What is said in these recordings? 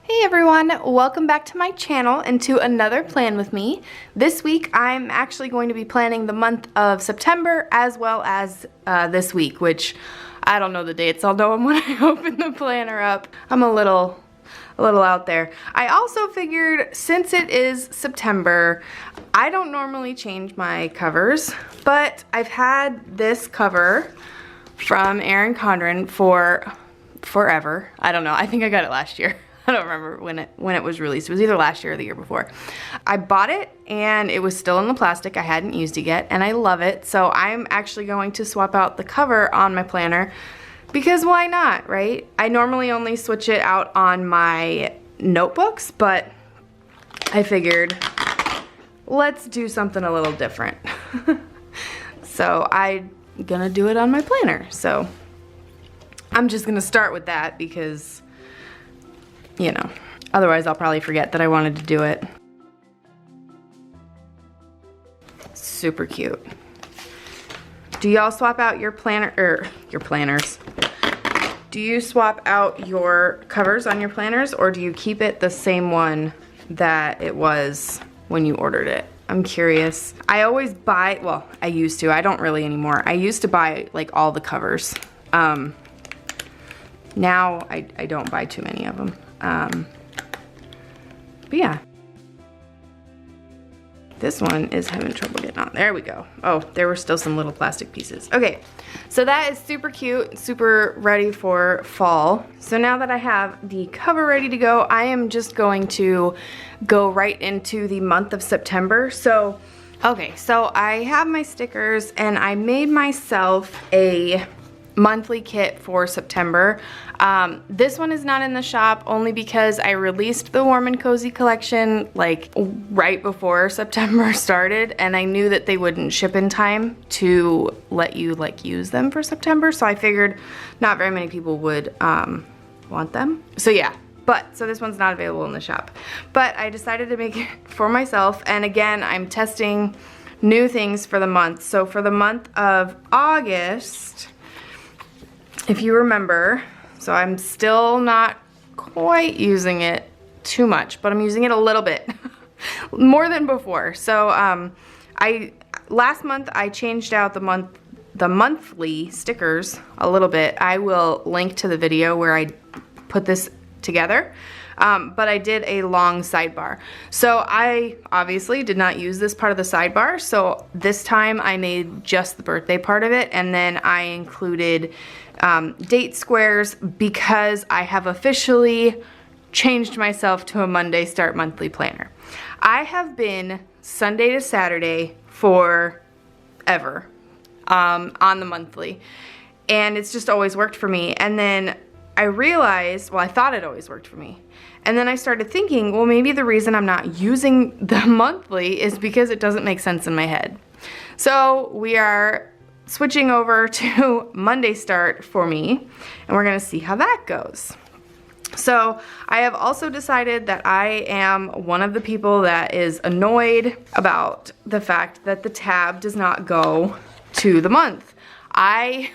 Hey everyone, welcome back to my channel and to another plan with me. This week I'm actually going to be planning the month of September as well as this week, which I don't know the dates. I'll know them when I open the planner up. I'm a little out there. I also figured since it is September, I don't normally change my covers, but I've had this cover from Erin Condren for forever. I don't know, I think I got it last year. I don't remember when it was released. It was either last year or the year before. I bought it and it was still in the plastic. I hadn't used it yet and I love it. So I'm actually going to swap out the cover on my planner because why not, right? I normally only switch it out on my notebooks, but I figured let's do something a little different. So I'm gonna do it on my planner. So I'm just gonna start with that because, you know, otherwise I'll probably forget that I wanted to do it. Super cute. Do y'all swap out your planner, or your planners? Do you swap out your covers on your planners or do you keep it the same one that it was when you ordered it? I'm curious. I always buy, well, I used to, I don't really anymore. I used to buy like all the covers. Now I don't buy too many of them. But yeah, this one is having trouble getting on. There we go. Oh, there were still some little plastic pieces. Okay, so that is super cute, super ready for fall. So now that I have the cover ready to go, I am just going to go right into the month of September. So, okay, so I have my stickers and I made myself a monthly kit for September. This one is not in the shop only because I released the Warm and Cozy collection like right before September started and I knew that they wouldn't ship in time to let you like use them for September, so I figured not very many people would want them. So yeah, so this one's not available in the shop. But I decided to make it for myself, and again, I'm testing new things for the month. So for the month of August, if you remember, so I'm still not quite using it too much, but I'm using it a little bit more than before. So last month I changed out the monthly stickers a little bit. I will link to the video where I put this together. But I did a long sidebar. So I obviously did not use this part of the sidebar. So this time I made just the birthday part of it, and then I included date squares because I have officially changed myself to a Monday Start Monthly planner. I have been Sunday to Saturday forever on the monthly, and it's just always worked for me. And then I realized, well, I thought it always worked for me. And then I started thinking, well, maybe the reason I'm not using the monthly is because it doesn't make sense in my head. So we are switching over to Monday Start for me, and we're gonna see how that goes. So I have also decided that I am one of the people that is annoyed about the fact that the tab does not go to the month. I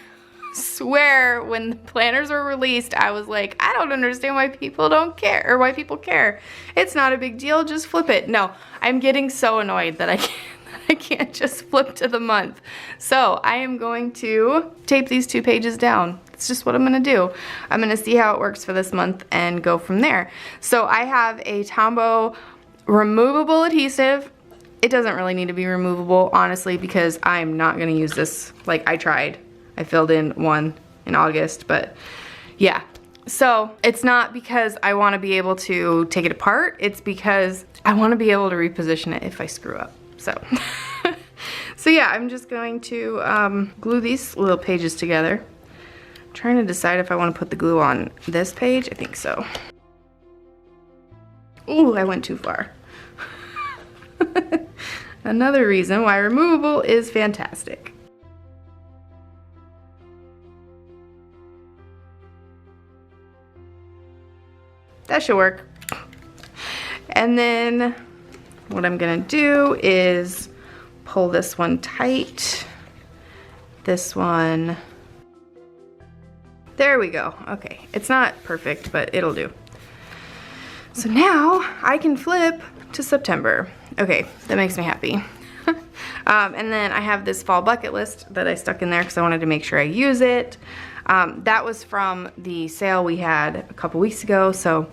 swear when the planners were released, I was like, I don't understand why people don't care, or why people care. It's not a big deal, just flip it. No, I'm getting so annoyed that I can't just flip to the month. So I am going to tape these 2 pages down. It's just what I'm gonna do. I'm gonna see how it works for this month and go from there. So I have a Tombow removable adhesive. It doesn't really need to be removable, honestly, because I'm not gonna use this. Like, I tried. I filled in one in August, but yeah. So it's not because I want to be able to take it apart, it's because I want to be able to reposition it if I screw up. So, so yeah, I'm just going to glue these little pages together. I'm trying to decide if I want to put the glue on this page. I think so. Ooh, I went too far. Another reason why removable is fantastic. That should work. And then what I'm gonna do is pull this one tight, this one, there we go. Okay, it's not perfect, but it'll do. So now I can flip to September. Okay, that makes me happy. And then I have this fall bucket list that I stuck in there because I wanted to make sure I use it. That was from the sale we had a couple weeks ago. So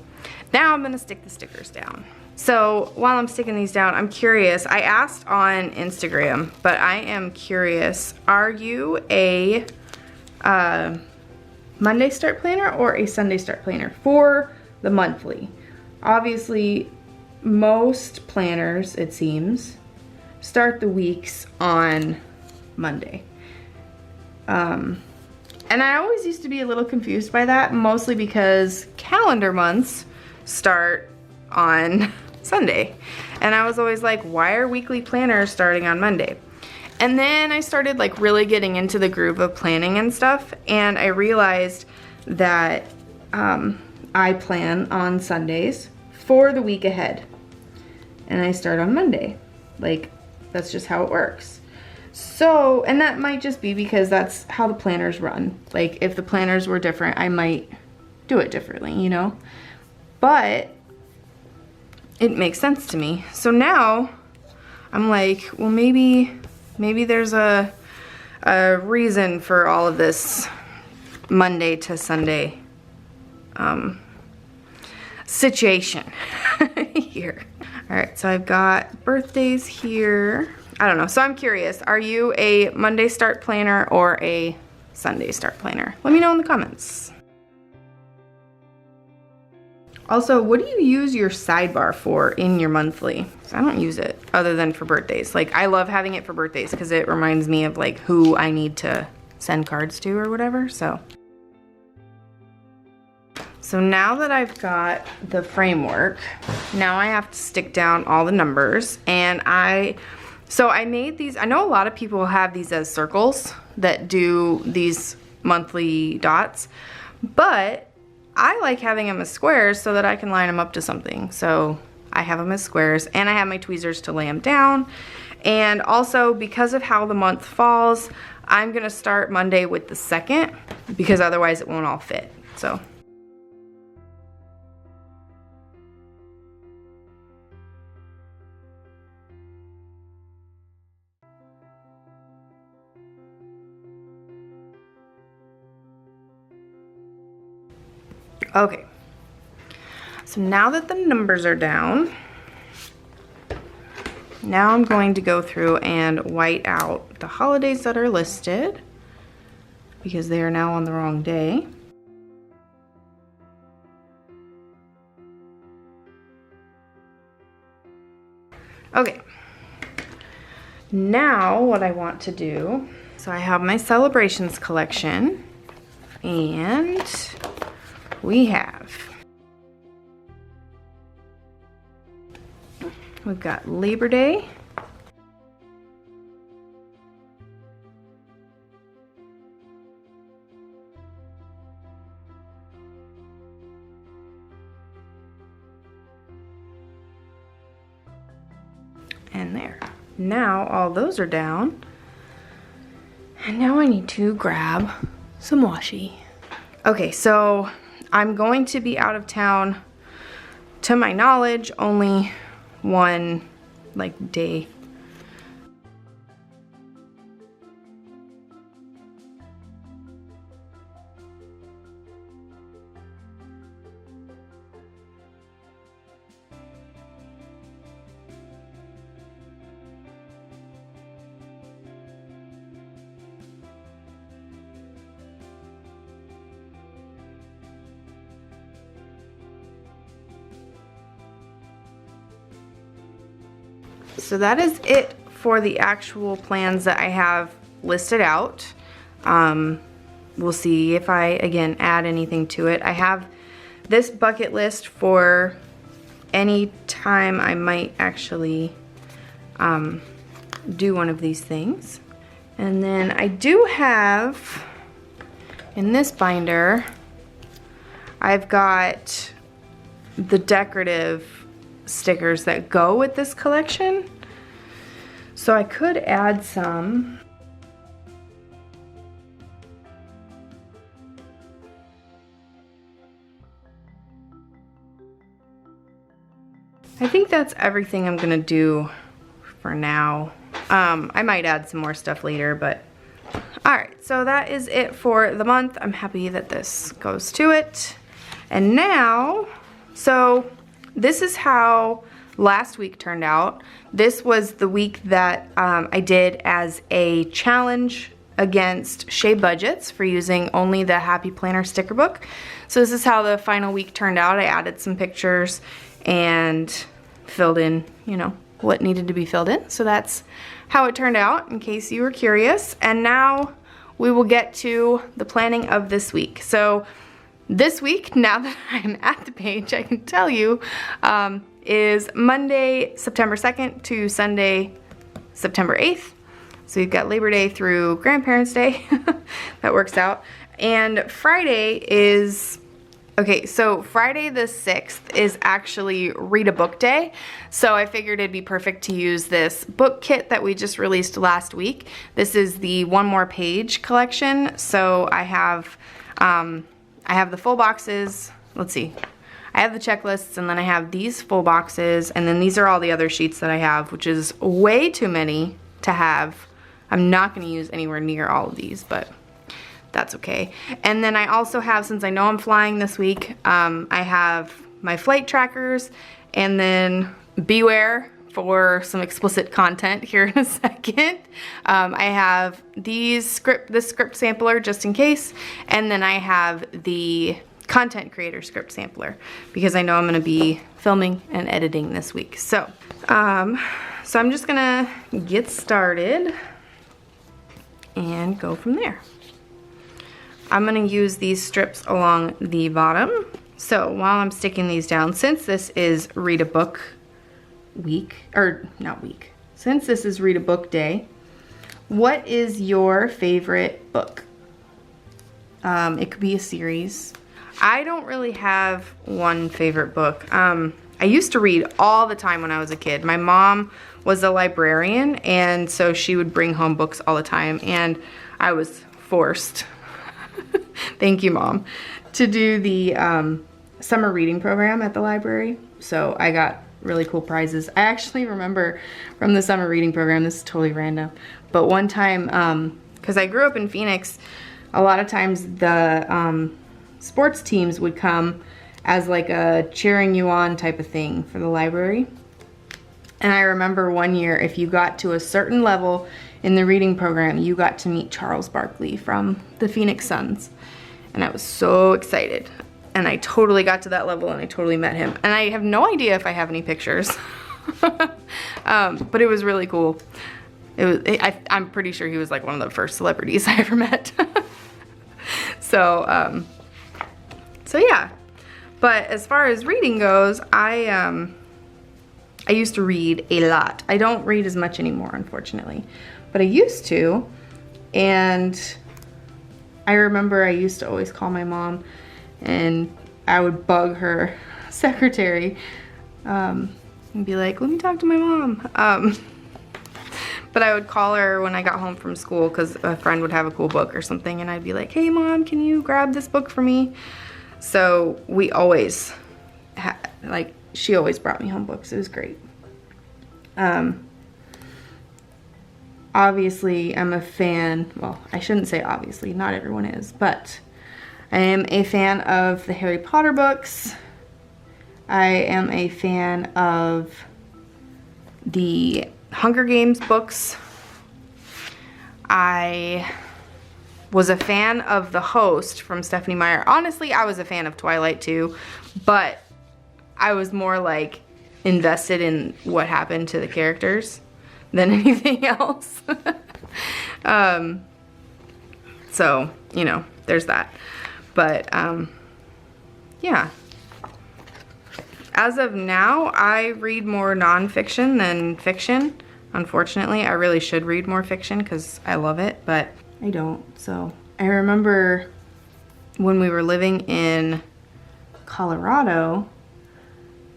now I'm gonna stick the stickers down. So while I'm sticking these down, I'm curious. I asked on Instagram, but I am curious. Are you a Monday start planner or a Sunday start planner for the monthly? Obviously, most planners, it seems, start the weeks on Monday. And I always used to be a little confused by that, mostly because calendar months start on Sunday. And I was always like, why are weekly planners starting on Monday? And then I started like really getting into the groove of planning and stuff, and I realized that I plan on Sundays for the week ahead. And I start on Monday. Like, that's just how it works. So, and that might just be because that's how the planners run. Like, if the planners were different, I might do it differently, you know? But it makes sense to me. So now I'm like, well, maybe there's a reason for all of this Monday to Sunday situation here. All right, so I've got birthdays here. I don't know, so I'm curious. Are you a Monday start planner or a Sunday start planner? Let me know in the comments. Also, what do you use your sidebar for in your monthly? I don't use it other than for birthdays. Like, I love having it for birthdays because it reminds me of like who I need to send cards to or whatever, so. So now that I've got the framework, now I have to stick down all the numbers. And so I made these. I know a lot of people have these as circles that do these monthly dots, but I like having them as squares so that I can line them up to something. So I have them as squares, and I have my tweezers to lay them down. And also, because of how the month falls, I'm gonna start Monday with the 2nd, because otherwise it won't all fit, so. Okay, so now that the numbers are down, now I'm going to go through and white out the holidays that are listed because they are now on the wrong day. Okay, now what I want to do, so I have my celebrations collection, and we've got Labor Day, and there. Now all those are down, and now I need to grab some washi. Okay, so I'm going to be out of town, to my knowledge, only one like day. So that is it for the actual plans that I have listed out. We'll see if I, again, add anything to it. I have this bucket list for any time I might actually do one of these things. And then I do have, in this binder, I've got the decorative stickers that go with this collection. So I could add some. I think that's everything I'm gonna do for now. I might add some more stuff later, but all right, so that is it for the month. I'm happy that this goes to it. And now, so this is how last week turned out. This was the week that I did as a challenge against Shea Budgets for using only the Happy Planner sticker book. So this is how the final week turned out. I added some pictures and filled in, you know, what needed to be filled in. So that's how it turned out, in case you were curious. And now we will get to the planning of this week. So this week, now that I'm at the page, I can tell you, is Monday, September 2nd to Sunday, September 8th. So you've got Labor Day through Grandparents' Day. That works out. And Friday is, okay, so Friday the 6th is actually Read a Book Day. So I figured it'd be perfect to use this book kit that we just released last week. This is the One More Page collection. So I have the full boxes. Let's see. I have the checklists, and then I have these full boxes, and then these are all the other sheets that I have, which is way too many to have. I'm not going to use anywhere near all of these, but that's okay. And then I also have, since I know I'm flying this week, I have my flight trackers, and then beware for some explicit content here in a second. I have this script sampler just in case, and then I have the content creator script sampler because I know I'm gonna be filming and editing this week. So I'm just gonna get started and go from there. I'm gonna use these strips along the bottom. So while I'm sticking these down, since this is Read a Book week, or not week, since this is Read a Book Day, what is your favorite book? It could be a series. I don't really have one favorite book. I used to read all the time when I was a kid. My mom was a librarian, and so she would bring home books all the time, and I was forced, thank you, Mom, to do the summer reading program at the library. So I got really cool prizes. I actually remember from the summer reading program, this is totally random, but one time, because I grew up in Phoenix, a lot of times the sports teams would come as like a cheering you on type of thing for the library. And I remember one year, if you got to a certain level in the reading program, you got to meet Charles Barkley from the Phoenix Suns. And I was so excited. And I totally got to that level, and I totally met him. And I have no idea if I have any pictures. But it was really cool. I'm pretty sure he was like one of the first celebrities I ever met. So yeah. But as far as reading goes, I used to read a lot. I don't read as much anymore, unfortunately. But I used to, and I remember I used to always call my mom, and I would bug her secretary and be like, let me talk to my mom. But I would call her when I got home from school because a friend would have a cool book or something, and I'd be like, hey Mom, can you grab this book for me? So we always like, she always brought me home books. It was great. Obviously I'm a fan, well, I shouldn't say obviously, not everyone is, but I am a fan of the Harry Potter books. I am a fan of the Hunger Games books. I was a fan of The Host from Stephanie Meyer. Honestly, I was a fan of Twilight too, but I was more like invested in what happened to the characters than anything else. So, you know, there's that. But, yeah. As of now, I read more nonfiction than fiction. Unfortunately, I really should read more fiction because I love it, but I don't. So I remember when we were living in Colorado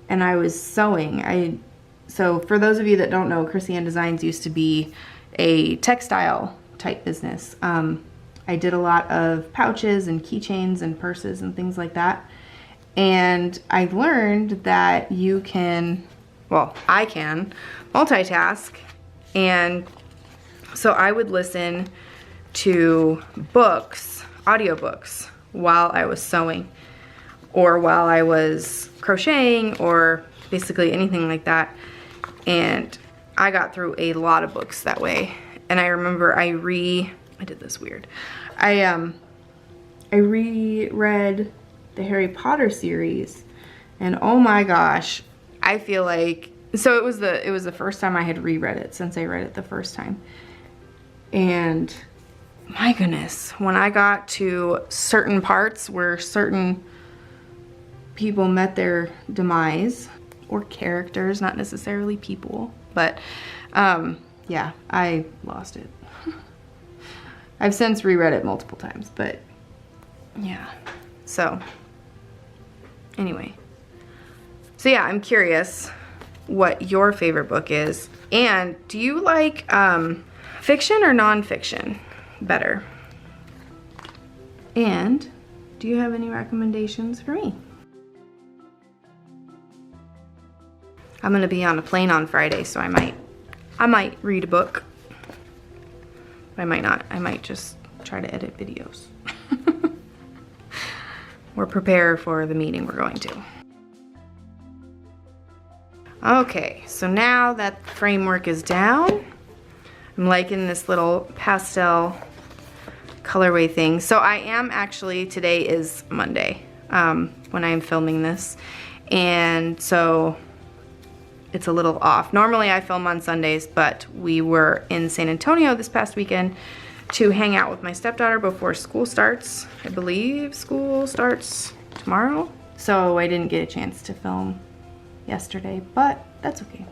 and I was sewing. So for those of you that don't know, Krissyanne Designs used to be a textile type business. I did a lot of pouches and keychains and purses and things like that. And I learned that you can well, I can multitask, and so I would listen to books, audiobooks, while I was sewing or while I was crocheting or basically anything like that. And I got through a lot of books that way. And I remember I did this weird. I reread the Harry Potter series, and oh my gosh, I feel like, so it was the first time I had reread it since I read it the first time. And my goodness, when I got to certain parts where certain people met their demise, or characters, not necessarily people, but yeah, I lost it. I've since reread it multiple times, but yeah. So anyway, so yeah, I'm curious what your favorite book is, and do you like fiction or nonfiction better? And do you have any recommendations for me? I'm gonna be on a plane on Friday, so I might read a book. I might not. I might just try to edit videos. Or prepare for the meeting we're going to. Okay, so now that the framework is down, I'm liking this little pastel colorway thing. So I am actually, today is Monday when I am filming this, and so it's a little off. Normally I film on Sundays, but we were in San Antonio this past weekend to hang out with my stepdaughter before school starts. I believe school starts tomorrow. So I didn't get a chance to film yesterday, but that's okay.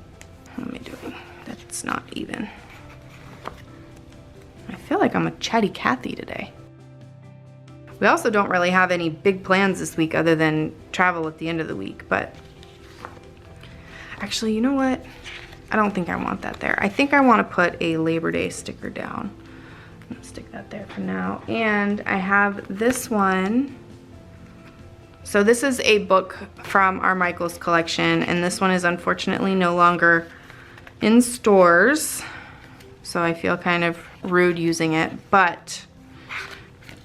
What am I doing? That's not even. I feel like I'm a chatty Cathy today. We also don't really have any big plans this week other than travel at the end of the week, but actually, you know what? I don't think I want that there. I think I want to put a Labor Day sticker down. I'm gonna stick that there for now. And I have this one. So this is a book from our Michaels collection, and this one is unfortunately no longer in stores. So I feel kind of rude using it, but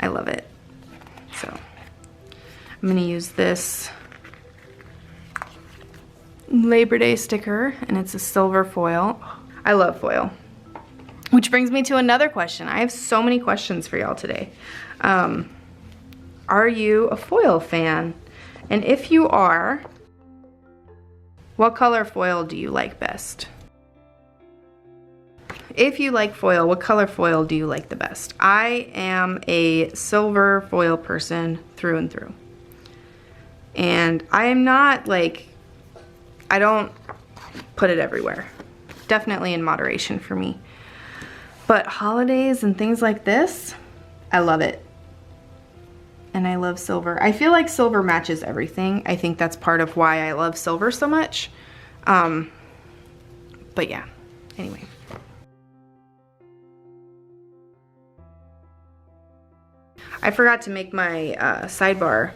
I love it. So I'm gonna use this Labor Day sticker, and it's a silver foil. I love foil. Which brings me to another question. I have so many questions for y'all today. Are you a foil fan? And if you are, what color foil do you like best? If you like foil, what color foil do you like the best? I am a silver foil person through and through. And I am not like, I don't put it everywhere. Definitely in moderation for me. But holidays and things like this, I love it. And I love silver. I feel like silver matches everything. I think that's part of why I love silver so much. But yeah, anyway. I forgot to make my sidebar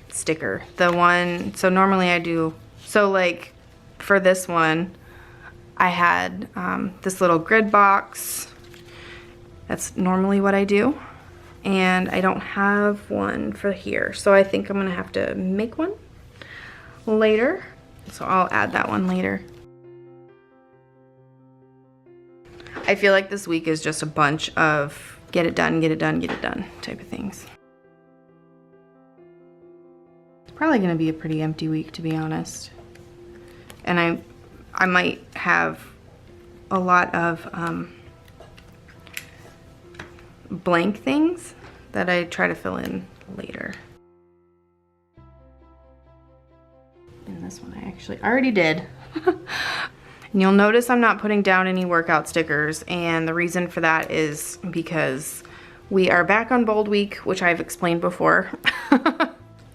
sticker. The one, so normally I do, so like for this one, I had this little grid box. That's normally what I do. And I don't have one for here. So I think I'm gonna have to make one later. So I'll add that one later. I feel like this week is just a bunch of get it done, get it done, get it done type of things. It's probably gonna be a pretty empty week, to be honest. And I might have a lot of blank things that I try to fill in later. And this one I actually already did. And you'll notice I'm not putting down any workout stickers, and the reason for that is because we are back on Bold Week, which I've explained before.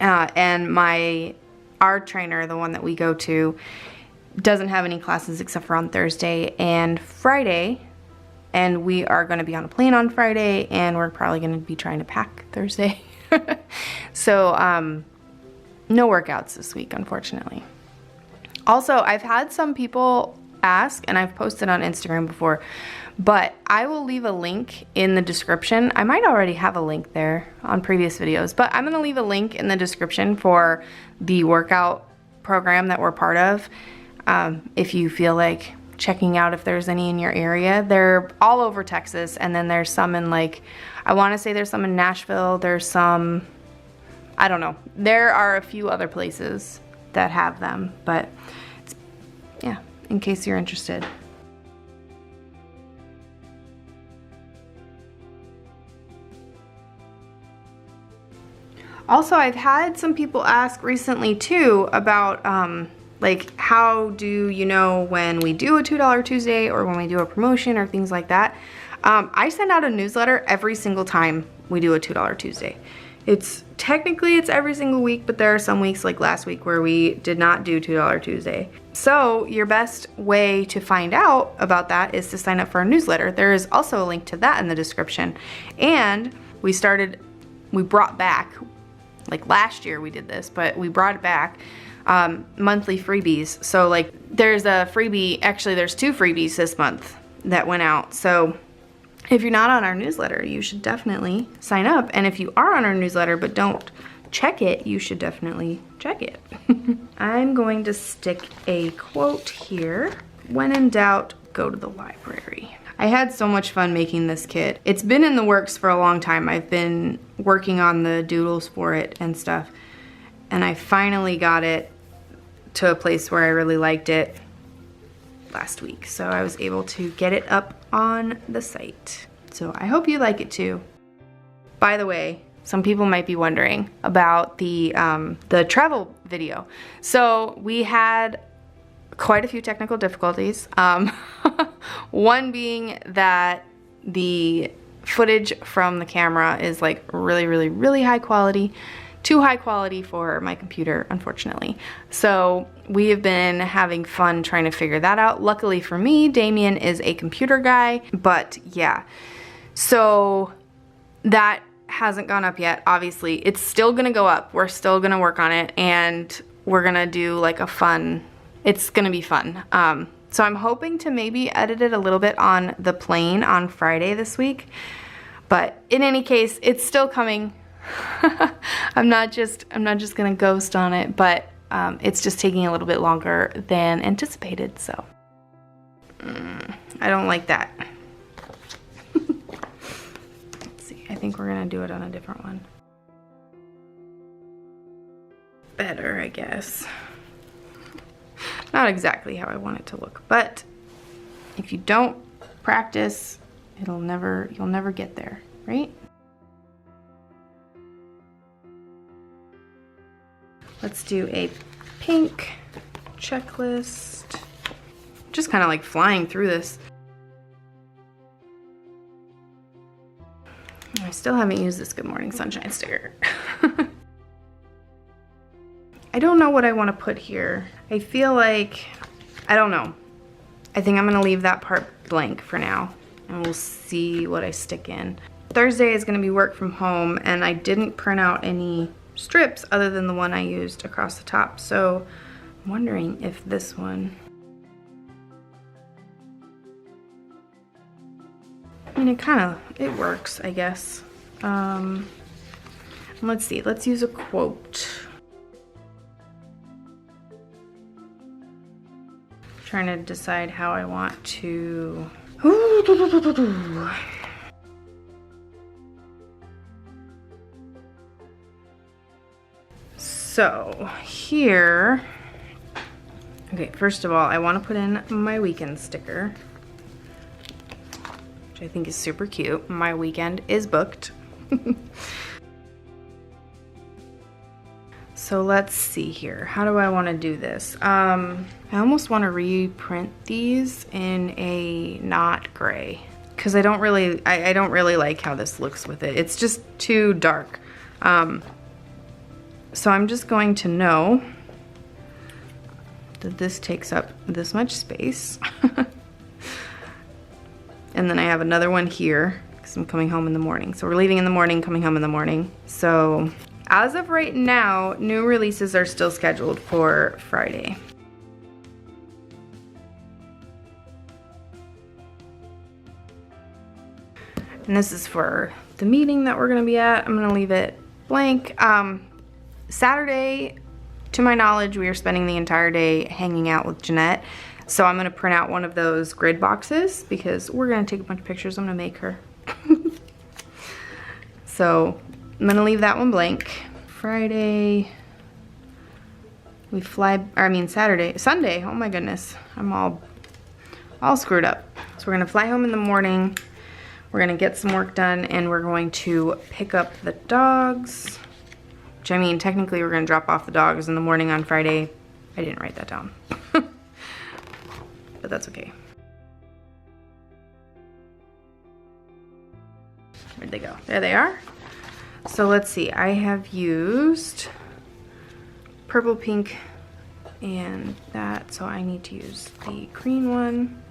And my art trainer, the one that we go to, doesn't have any classes except for on Thursday and Friday. And we are going to be on a plane on Friday, and we're probably going to be trying to pack Thursday. So no workouts this week, unfortunately. Also, I've had some people ask, and I've posted on Instagram before, but I will leave a link in the description. I might already have a link there on previous videos, but I'm gonna leave a link in the description for the workout program that we're part of. If you feel like checking out if there's any in your area. They're all over Texas, and then there's some in, like, I wanna say there's some in Nashville, there's some, I don't know. There are a few other places that have them, but it's, yeah, in case you're interested. Also, I've had some people ask recently too about like, how do you know when we do a $2 Tuesday or when we do a promotion or things like that? I send out a newsletter every single time we do a $2 Tuesday. It's technically it's every single week, but there are some weeks like last week where we did not do $2 Tuesday. So your best way to find out about that is to sign up for our newsletter. There is also a link to that in the description. And we brought back, like last year we did this, but we brought it back, monthly freebies. So like there's a freebie, actually there's 2 freebies this month that went out. So if you're not on our newsletter, you should definitely sign up. And if you are on our newsletter but don't check it, you should definitely check it. I'm going to stick a quote here. When in doubt, go to the library. I had so much fun making this kit. It's been in the works for a long time. I've been working on the doodles for it and stuff. And I finally got it to a place where I really liked it last week. So I was able to get it up on the site. So I hope you like it too. By the way, some people might be wondering about the travel video. So we had quite a few technical difficulties. One being that the footage from the camera is like really high quality. Too high quality for my computer, unfortunately. So we have been having fun trying to figure that out. Luckily for me, Damien is a computer guy, but yeah. So that hasn't gone up yet, obviously. It's still gonna go up. We're still gonna work on it, and we're gonna do like a fun, it's gonna be fun. So I'm hoping to maybe edit it a little bit on the plane on Friday this week. But in any case, it's still coming. I'm not just gonna ghost on it, but it's just taking a little bit longer than anticipated, so I don't like that. Let's see, I think we're gonna do it on a different one. Better, I guess. Not exactly how I want it to look, but if you don't practice, you'll never get there, right? Let's do a pink checklist. Just kind of like flying through this. I still haven't used this Good Morning Sunshine sticker. I don't know what I want to put here. I feel like, I don't know. I think I'm gonna leave that part blank for now, and we'll see what I stick in. Thursday is gonna be work from home, and I didn't print out any strips other than the one I used across the top. So I'm wondering if this one, I mean, it works, I guess. Let's see, let's use a quote. Trying to decide how I want to. So here, okay, first of all, I want to put in my weekend sticker, which I think is super cute. My weekend is booked. So let's see here. How do I want to do this? I almost want to reprint these in a not gray, because I don't really like how this looks with it. It's just too dark. So I'm just going to know that this takes up this much space. And then I have another one here because I'm coming home in the morning. So we're leaving in the morning, coming home in the morning. So as of right now, new releases are still scheduled for Friday. And this is for the meeting that we're gonna be at. I'm gonna leave it blank. Saturday, to my knowledge, we are spending the entire day hanging out with Jeanette. So I'm gonna print out one of those grid boxes because we're gonna take a bunch of pictures. I'm gonna make her. So I'm gonna leave that one blank. Friday, we fly, or I mean Sunday, oh my goodness. I'm all screwed up. So we're gonna fly home in the morning. We're gonna get some work done and we're going to pick up the dogs. Which I mean, technically we're gonna drop off the dogs in the morning on Friday. I didn't write that down. But that's okay. Where'd they go? There they are. So let's see, I have used purple, pink, and that, so I need to use the green one.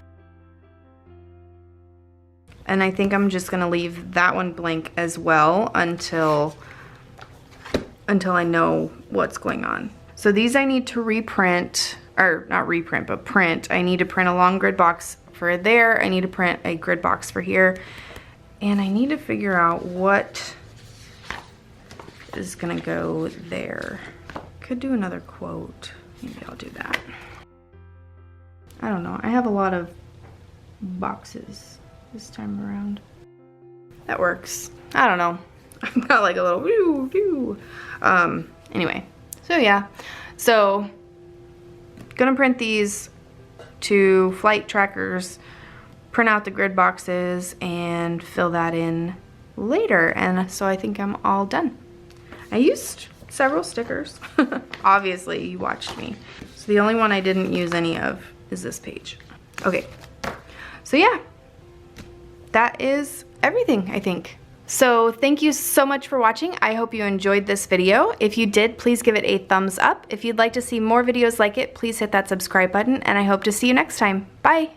And I think I'm just gonna leave that one blank as well until I know what's going on. So these I need to reprint, or not reprint, but print. I need to print a long grid box for there. I need to print a grid box for here. And I need to figure out what is gonna go there. Could do another quote. Maybe I'll do that. I don't know. I have a lot of boxes this time around. That works. I don't know. I've got like a little woo woo. Anyway, so yeah. So gonna print these to flight trackers, print out the grid boxes, and fill that in later. And so I think I'm all done. I used several stickers. Obviously, you watched me. So the only one I didn't use any of is this page. Okay, so yeah, that is everything, I think. So thank you so much for watching. I hope you enjoyed this video. If you did, please give it a thumbs up. If you'd like to see more videos like it, please hit that subscribe button, and I hope to see you next time. Bye.